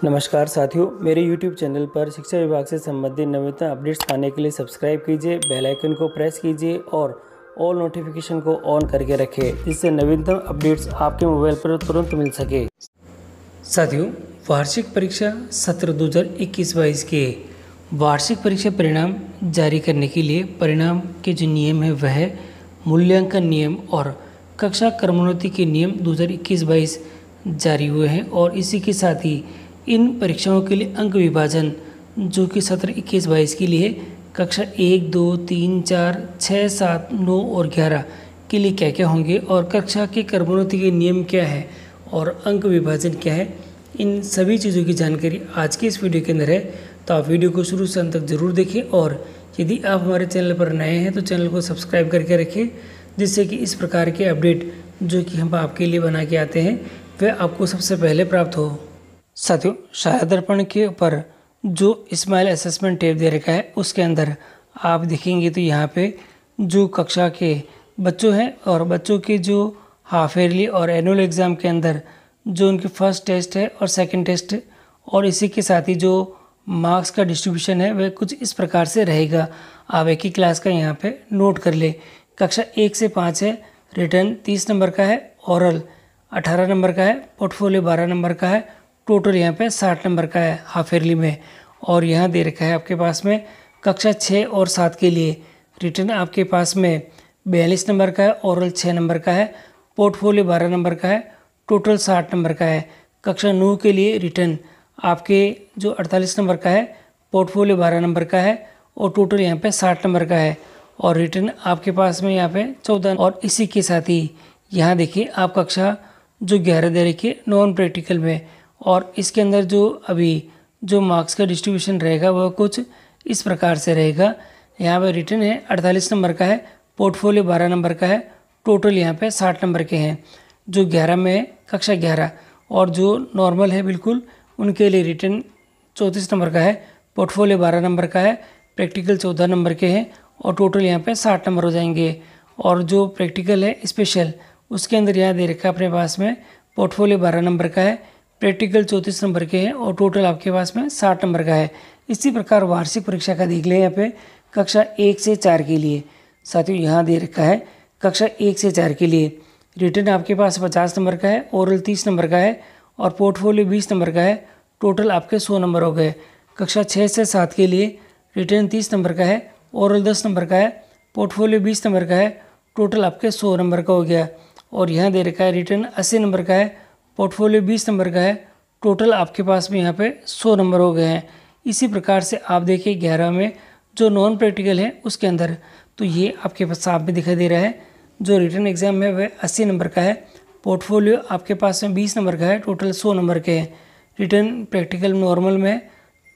नमस्कार साथियों, मेरे YouTube चैनल पर शिक्षा विभाग से संबंधित नवीनतम अपडेट्स पाने के लिए सब्सक्राइब कीजिए, बेल आइकन को प्रेस कीजिए और ऑल नोटिफिकेशन को ऑन करके रखें, जिससे नवीनतम अपडेट्स आपके मोबाइल पर तुरंत मिल सके। साथियों, वार्षिक परीक्षा सत्र 2021-22 के वार्षिक परीक्षा परिणाम जारी करने के लिए परिणाम के जो नियम है वह मूल्यांकन नियम और कक्षा क्रमोन्नति के नियम 2021-22 जारी हुए हैं और इसी के साथ ही इन परीक्षाओं के लिए अंक विभाजन जो कि सत्र 21-22 के लिए कक्षा 1, 2, 3, 4, 6, 7, 9 और 11 के लिए क्या क्या होंगे और कक्षा के क्रमोन्नति के नियम क्या है और अंक विभाजन क्या है, इन सभी चीज़ों की जानकारी आज के इस वीडियो के अंदर है। तो आप वीडियो को शुरू से अंत तक जरूर देखें और यदि आप हमारे चैनल पर नए हैं तो चैनल को सब्सक्राइब करके रखें, जिससे कि इस प्रकार के अपडेट जो कि हम आपके लिए बना के आते हैं वह आपको सबसे पहले प्राप्त हो। साथियों, छाया दर्पण के ऊपर जो स्माइल असेसमेंट टैब दे रखा है उसके अंदर आप देखेंगे तो यहाँ पे जो कक्षा के बच्चों हैं और बच्चों के जो हाफ ईयरली और एनुअल एग्ज़ाम के अंदर जो उनके फर्स्ट टेस्ट है और सेकंड टेस्ट और इसी के साथ ही जो मार्क्स का डिस्ट्रीब्यूशन है वह कुछ इस प्रकार से रहेगा। आप एक ही क्लास का यहाँ पे नोट कर ले। कक्षा 1 से 5 है, रिटर्न 30 नंबर का है, ओरल 18 नंबर का है, पोर्टफोलियो 12 नंबर का है, टोटल यहाँ पे 60 नंबर का है हाफ ईयरली में। और यहाँ दे रखा है आपके पास में कक्षा 6 और 7 के लिए रिटर्न आपके पास में 42 नंबर का है, ओरल 6 नंबर का है, पोर्टफोलियो 12 नंबर का है, टोटल 60 नंबर का है। कक्षा 9 के लिए रिटर्न आपके जो 48 नंबर का है, पोर्टफोलियो 12 नंबर का है और टोटल यहाँ पे 60 नंबर का है और रिटर्न आपके पास में यहाँ पे 14। और इसी के साथ ही यहाँ देखिए आप कक्षा जो 11 दे रखिए नॉन प्रैक्टिकल में और इसके अंदर जो अभी जो मार्क्स का डिस्ट्रीब्यूशन रहेगा वह कुछ इस प्रकार से रहेगा। यहाँ पे रिटर्न है 48 नंबर का है, पोर्टफोलियो 12 नंबर का है, टोटल यहाँ पे 60 नंबर के हैं। जो 11 में है कक्षा 11 और जो नॉर्मल है बिल्कुल उनके लिए रिटर्न 34 नंबर का है, पोर्टफोलियो 12 नंबर का है, प्रैक्टिकल 14 नंबर के हैं और टोटल यहाँ पे 60 नंबर हो जाएंगे। और जो प्रैक्टिकल है स्पेशल उसके अंदर यहाँ दे रखा है अपने पास में पोर्टफोलियो 12 नंबर का है, प्रैक्टिकल 34 नंबर के हैं और टोटल आपके पास में 60 नंबर का है। इसी प्रकार वार्षिक परीक्षा का देख लें यहाँ पे कक्षा 1 से 4 के लिए। साथियों यहाँ दे रखा है कक्षा 1 से 4 के लिए रिटर्न आपके पास 50 नंबर का है, ओरल 30 नंबर का है और पोर्टफोलियो 20 नंबर का है, टोटल आपके 100 नंबर हो गए। कक्षा 6 से 7 के लिए रिटर्न 30 नंबर का है, ओरल 10 नंबर का है, पोर्टफोलियो 20 नंबर का है, टोटल आपके 100 नंबर का हो गया। और यहाँ दे रखा है रिटर्न 80 नंबर का है, पोर्टफोलियो 20 नंबर का है, टोटल आपके पास में यहाँ पे 100 नंबर हो गए हैं। इसी प्रकार से आप देखिए 11 में जो नॉन प्रैक्टिकल है उसके अंदर तो ये आपके पास साफ में दिखाई दे रहा है। जो रिटर्न एग्जाम है वह 80 नंबर का है, पोर्टफोलियो आपके पास में 20 नंबर का है, टोटल 100 नंबर के हैं। रिटर्न प्रैक्टिकल नॉर्मल में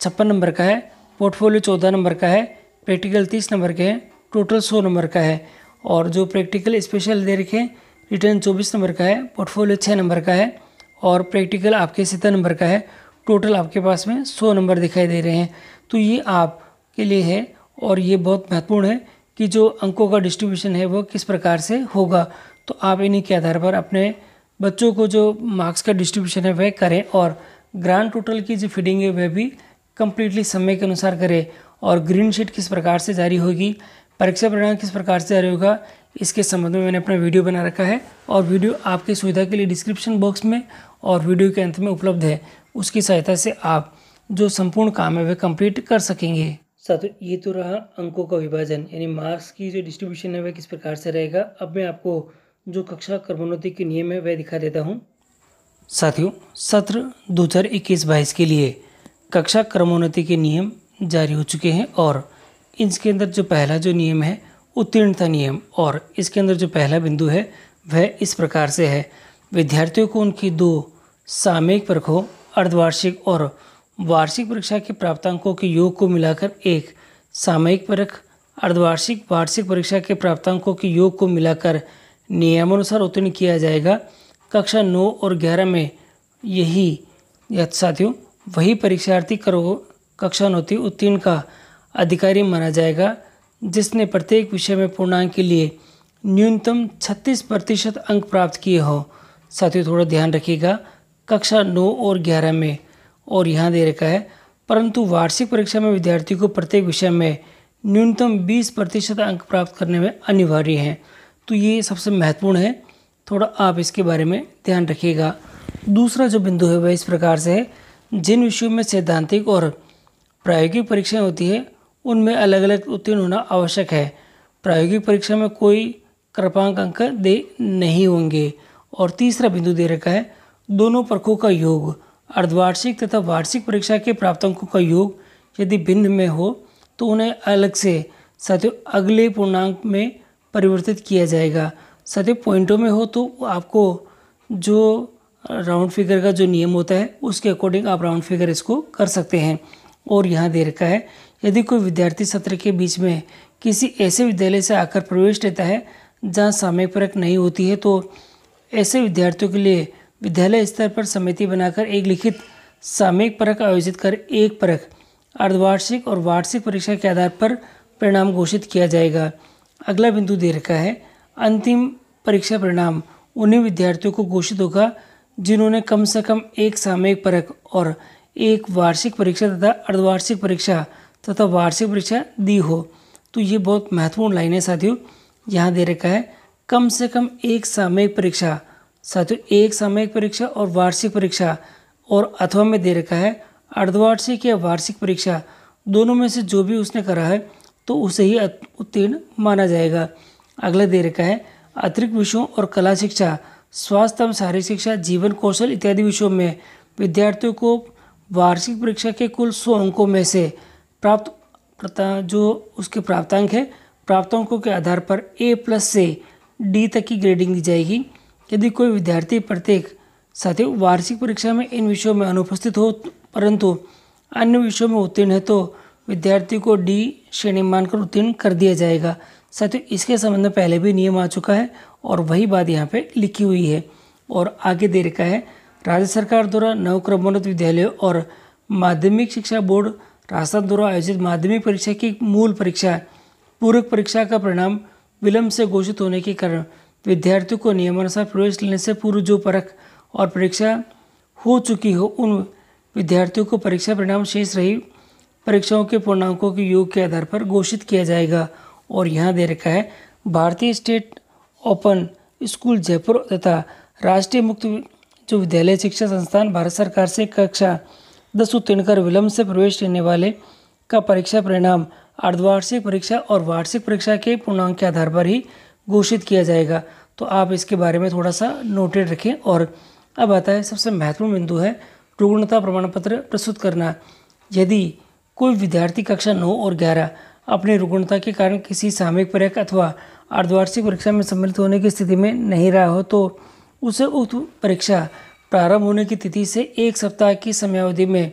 56 नंबर का है, पोर्टफोलियो 14 नंबर का है, प्रैक्टिकल 30 नंबर के हैं, टोटल 100 नंबर का है। और जो प्रैक्टिकल स्पेशल दे रखे रिटर्न 24 नंबर का है, पोर्टफोलियो 6 नंबर का है और प्रैक्टिकल आपके 70 नंबर का है, टोटल आपके पास में 100 नंबर दिखाई दे रहे हैं। तो ये आपके लिए है और ये बहुत महत्वपूर्ण है कि जो अंकों का डिस्ट्रीब्यूशन है वो किस प्रकार से होगा। तो आप इन्हीं के आधार पर अपने बच्चों को जो मार्क्स का डिस्ट्रीब्यूशन है वह करें और ग्रांड टोटल की जो फीडिंग है वह भी कम्प्लीटली समय के अनुसार करें। और ग्रीन शीट किस प्रकार से जारी होगी, परीक्षा परिणाम किस प्रकार से जारी होगा, इसके संबंध में मैंने अपना वीडियो बना रखा है और वीडियो आपकी सुविधा के लिए डिस्क्रिप्शन बॉक्स में और वीडियो के अंत में उपलब्ध है। उसकी सहायता से आप जो संपूर्ण काम है वह कंप्लीट कर सकेंगे। साथियों ये तो रहा अंकों का विभाजन यानी मार्क्स की जो डिस्ट्रीब्यूशन है वह किस प्रकार से रहेगा। अब मैं आपको जो कक्षा क्रमोन्नति के नियम है वह दिखा देता हूँ। साथियों सत्र 2021-22 के लिए कक्षा क्रमोन्नति के नियम जारी हो चुके हैं और इसके अंदर जो पहला जो नियम है उत्तीर्णता नियम और इसके अंदर जो पहला बिंदु है वह इस प्रकार से है। विद्यार्थियों को उनकी 2 सामयिक परीक्षाओं अर्धवार्षिक और वार्षिक परीक्षा के प्राप्तांकों के योग को मिलाकर एक सामयिक परीक्षा अर्धवार्षिक वार्षिक परीक्षा के प्राप्तांकों के योग को मिलाकर नियमानुसार उत्तीर्ण किया जाएगा। कक्षा 9 और 11 में साथियों वही परीक्षार्थी कक्षा 9 उत्तीर्ण का अधिकारी माना जाएगा जिसने प्रत्येक विषय में पूर्णांक के लिए न्यूनतम 36% अंक प्राप्त किए हो। साथियों थोड़ा ध्यान रखिएगा, कक्षा 9 और 11 में और यहाँ दे रखा है परंतु वार्षिक परीक्षा में विद्यार्थी को प्रत्येक विषय में न्यूनतम 20% अंक प्राप्त करने में अनिवार्य है। तो ये सबसे महत्वपूर्ण है, थोड़ा आप इसके बारे में ध्यान रखिएगा। दूसरा जो बिंदु है वह इस प्रकार से है, जिन विषयों में सैद्धांतिक और प्रायोगिक परीक्षाएं होती है उनमें अलग अलग उत्तीर्ण होना आवश्यक है। प्रायोगिक परीक्षा में कोई कृपांक अंक दे नहीं होंगे। और तीसरा बिंदु दे रखा है, दोनों परखों का योग अर्धवार्षिक तथा वार्षिक परीक्षा के प्राप्तांकों का योग यदि भिन्न में हो तो उन्हें अलग से साथियों अगले पूर्णांक में परिवर्तित किया जाएगा। साथियों पॉइंटों में हो तो आपको जो राउंड फिगर का जो नियम होता है उसके अकॉर्डिंग आप राउंड फिगर इसको कर सकते हैं। और यहाँ दे रखा है, यदि कोई विद्यार्थी सत्र के बीच में किसी ऐसे विद्यालय से आकर प्रवेश लेता है जहाँ सामयिक परख नहीं होती है तो ऐसे विद्यार्थियों के लिए विद्यालय स्तर पर समिति बनाकर एक लिखित सामयिक परख आयोजित कर एक परख अर्धवार्षिक और वार्षिक परीक्षा के आधार पर परिणाम घोषित किया जाएगा। अगला बिंदु दे रखा है, अंतिम परीक्षा परिणाम उन्हीं विद्यार्थियों को घोषित होगा जिन्होंने कम से कम एक सामयिक परख और एक वार्षिक परीक्षा तथा अर्धवार्षिक परीक्षा तथा वार्षिक परीक्षा दी हो। तो ये बहुत महत्वपूर्ण लाइन है साथियों। यहाँ दे रखा है कम से कम एक सामयिक परीक्षा, साथियों एक सामयिक परीक्षा और वार्षिक परीक्षा, और अथवा में दे रखा है अर्धवार्षिक या वार्षिक परीक्षा, दोनों में से जो भी उसने करा है तो उसे ही उत्तीर्ण माना जाएगा। अगला दे रखा है, अतिरिक्त विषयों और कला शिक्षा, स्वास्थ्य एवं शारीरिक शिक्षा, जीवन कौशल इत्यादि विषयों में विद्यार्थियों को वार्षिक परीक्षा के कुल 100 अंकों में से प्राप्त जो उसके प्राप्तांक है प्राप्तांकों के आधार पर A+ से D तक की ग्रेडिंग दी जाएगी। यदि कोई विद्यार्थी प्रत्येक साथियों वार्षिक परीक्षा में इन विषयों में अनुपस्थित हो परंतु अन्य विषयों में उत्तीर्ण है तो विद्यार्थी को D श्रेणी मानकर उत्तीर्ण कर दिया जाएगा। साथियों इसके संबंध में पहले भी नियम आ चुका है और वही बात यहाँ पे लिखी हुई है। और आगे दे रखा है, राज्य सरकार द्वारा नवक्रमोन्नत विद्यालयों और माध्यमिक शिक्षा बोर्ड राजस्थान द्वारा आयोजित माध्यमिक परीक्षा की मूल परीक्षा पूरक परीक्षा का परिणाम विलंब से घोषित होने के कारण विद्यार्थियों को नियमानुसार प्रवेश लेने से पूर्व जो परख और परीक्षा हो चुकी हो उन विद्यार्थियों को परीक्षा परिणाम शेष रही परीक्षाओं के पूर्णांकों के योग के आधार पर घोषित किया जाएगा। और यहाँ दे रखा है, भारतीय स्टेट ओपन स्कूल जयपुर तथा राष्ट्रीय मुक्त जो विद्यालय शिक्षा संस्थान भारत सरकार से कक्षा 10 उत्तीर्ण कर विलंब से प्रवेश लेने वाले का परीक्षा परिणाम अर्धवार्षिक परीक्षा और वार्षिक परीक्षा के पूर्णांक के आधार पर ही घोषित किया जाएगा। तो आप इसके बारे में थोड़ा सा नोटेड रखें। और अब आता है सबसे महत्वपूर्ण बिंदु है, रुग्णता प्रमाण पत्र प्रस्तुत करना। यदि कोई विद्यार्थी कक्षा 9 और 11 अपनी रुग्णता के कारण किसी सामयिक परीक्षा अथवा अर्धवार्षिक परीक्षा में सम्मिलित होने की स्थिति में नहीं रहा हो तो उसे उक्त परीक्षा प्रारंभ होने की तिथि से 1 सप्ताह की समयावधि में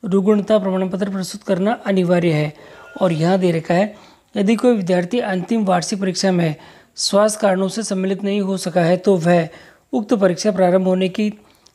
रुग्णता प्रमाण पत्र प्रस्तुत करना अनिवार्य है। और यहाँ दे रखा है, यदि कोई विद्यार्थी अंतिम वार्षिक परीक्षा में स्वास्थ्य कारणों से सम्मिलित नहीं हो सका है तो वह उक्त परीक्षा प्रारंभ होने की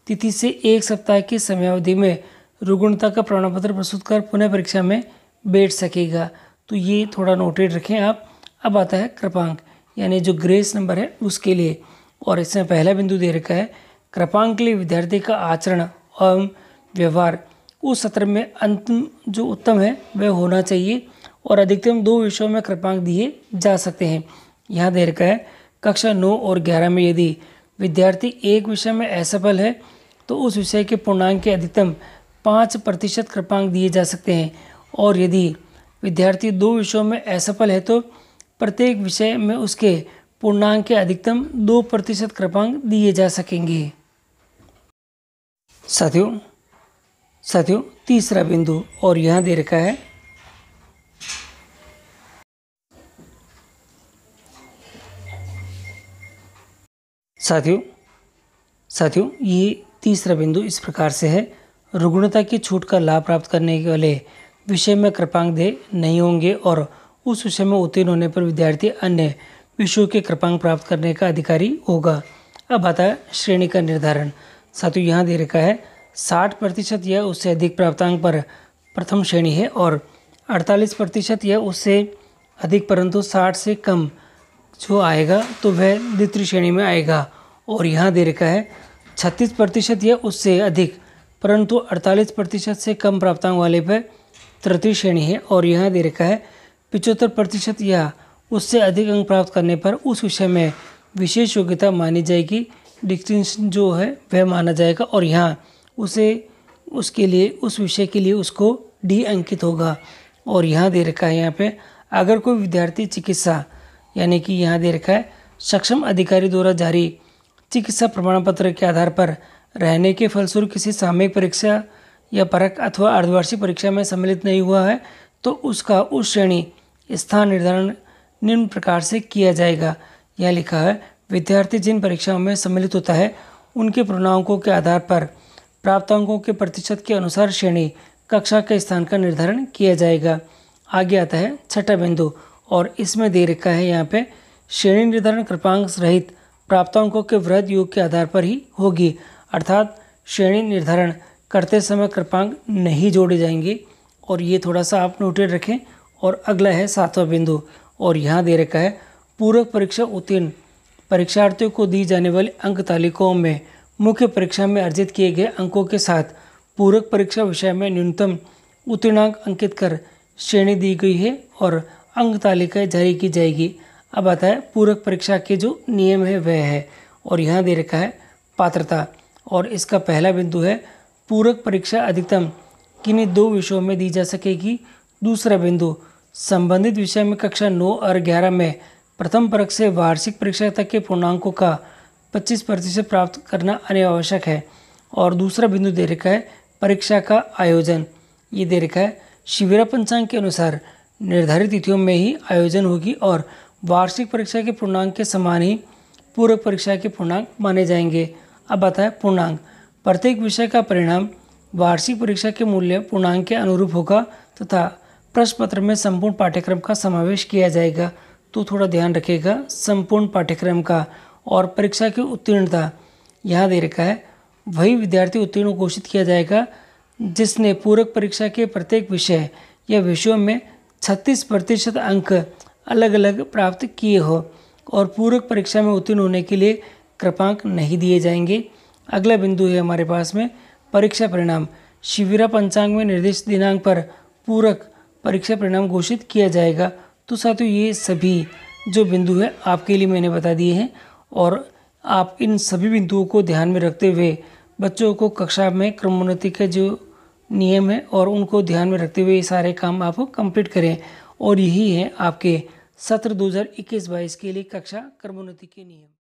तिथि से 1 सप्ताह की समयावधि में रुग्णता का प्रमाण पत्र प्रस्तुत कर पुनः परीक्षा में बैठ सकेगा। तो ये थोड़ा नोटेड रखें आप। अब आता है कृपांक, यानी जो ग्रेस नंबर है उसके लिए। और इसमें पहला बिंदु दे रखा है, कृपांक के लिए विद्यार्थी का आचरण एवं व्यवहार उस सत्र में अंतिम जो उत्तम है वह होना चाहिए और अधिकतम 2 विषयों में कृपांक दिए जा सकते हैं। यहाँ दे रखा है, कक्षा 9 और 11 में यदि विद्यार्थी एक विषय में असफल है तो उस विषय के पूर्णांक के अधिकतम 5% कृपांक दिए जा सकते हैं। और यदि विद्यार्थी 2 विषयों में असफल है तो प्रत्येक विषय में उसके पूर्णांक के अधिकतम 2% कृपांक दिए जा सकेंगे। साथियों तीसरा बिंदु और यहाँ दे रखा है, साथियों ये तीसरा बिंदु इस प्रकार से है, रुग्णता की छूट का लाभ प्राप्त करने वाले विषय में कृपांक दे नहीं होंगे और उस विषय में उत्तीर्ण होने पर विद्यार्थी अन्य विषयों के कृपांक प्राप्त करने का अधिकारी होगा। अब आता है श्रेणी का निर्धारण। साथियों यहाँ दे रखा है, 60% या उससे अधिक प्राप्तांक पर प्रथम श्रेणी है और 48% या उससे अधिक परंतु 60 से कम जो आएगा तो वह द्वितीय श्रेणी में आएगा। और यहाँ दे रखा है 36% या उससे अधिक परंतु 48% से कम प्राप्तांक वाले पर तृतीय श्रेणी है। और यहाँ दे रखा है 75% या उससे अधिक अंक प्राप्त करने पर उस विषय में विशेष योग्यता मानी जाएगी, डिस्टिंक्शन जो है वह माना जाएगा। और यहाँ उसके लिए उस विषय के लिए उसको डी अंकित होगा। और यहाँ दे रखा है यहाँ पे अगर कोई विद्यार्थी चिकित्सा यानी कि यहाँ दे रखा है सक्षम अधिकारी द्वारा जारी चिकित्सा प्रमाण पत्र के आधार पर रहने के फलस्वरूप किसी सामयिक परीक्षा या परख अथवा अर्धवार्षिक परीक्षा में सम्मिलित नहीं हुआ है तो उसका उस श्रेणी स्थान निर्धारण निम्न प्रकार से किया जाएगा। यह लिखा है विद्यार्थी जिन परीक्षाओं में सम्मिलित होता है उनके परिणामों के आधार पर प्राप्तांकों के प्रतिशत के अनुसार श्रेणी कक्षा के स्थान का निर्धारण किया जाएगा। आगे आता है छठा बिंदु और इसमें दे रखा है यहाँ पे श्रेणी निर्धारण कृपांक रहित प्राप्तांकों के वृहद योग के आधार पर ही होगी, अर्थात श्रेणी निर्धारण करते समय कृपांक नहीं जोड़े जाएंगे। और ये थोड़ा सा आप नोटेड रखें। और अगला है सातवां बिंदु और यहाँ दे रखा है पूरक परीक्षा उत्तीर्ण परीक्षार्थियों को दी जाने वाली अंक तालिकाओं में मुख्य परीक्षा में अर्जित किए गए अंकों के साथ पूरक परीक्षा विषय में न्यूनतम उत्तीर्णांक अंकित कर श्रेणी दी गई है और अंक तालिकाएं जारी की जाएगी। अब आता है पूरक परीक्षा के जो नियम है वह है। और यहाँ दे रखा है पात्रता और इसका पहला बिंदु है पूरक परीक्षा अधिकतम किन्हीं 2 विषयों में दी जा सकेगी। दूसरा बिंदु संबंधित विषय में कक्षा 9 और 11 में प्रथम परख से वार्षिक परीक्षा तक के पूर्णांकों का 25% प्राप्त करना अनावश्यक है। और दूसरा बिंदु दे रखा है परीक्षा का आयोजन। ये दे रखा है शिविरा पंचांग के अनुसार निर्धारित तिथियों में ही आयोजन होगी और वार्षिक परीक्षा के पूर्णांक के समान ही पूरक परीक्षा के पूर्णांक माने जाएंगे। अब आता है पूर्णांक। प्रत्येक विषय का परिणाम वार्षिक परीक्षा के मूल्य पूर्णांक के अनुरूप होगा तथा प्रश्न पत्र में संपूर्ण पाठ्यक्रम का समावेश किया जाएगा। तो थोड़ा ध्यान रखिएगा संपूर्ण पाठ्यक्रम का। और परीक्षा की उत्तीर्णता यहाँ दे रखा है वही विद्यार्थी उत्तीर्ण घोषित किया जाएगा जिसने पूरक परीक्षा के प्रत्येक विषय या विषयों में 36% अंक अलग अलग प्राप्त किए हो। और पूरक परीक्षा में उत्तीर्ण होने के लिए कृपांक नहीं दिए जाएंगे। अगला बिंदु है हमारे पास में परीक्षा परिणाम। शिविरा पंचांग में निर्दिष्ट दिनांक पर पूरक परीक्षा परिणाम घोषित किया जाएगा। तो साथियों ये सभी जो बिंदु है आपके लिए मैंने बता दिए हैं और आप इन सभी बिंदुओं को ध्यान में रखते हुए बच्चों को कक्षा में क्रमोन्नति के जो नियम है और उनको ध्यान में रखते हुए ये सारे काम आप कंप्लीट करें। और यही है आपके सत्र 2021-22 के लिए कक्षा क्रमोन्नति के नियम।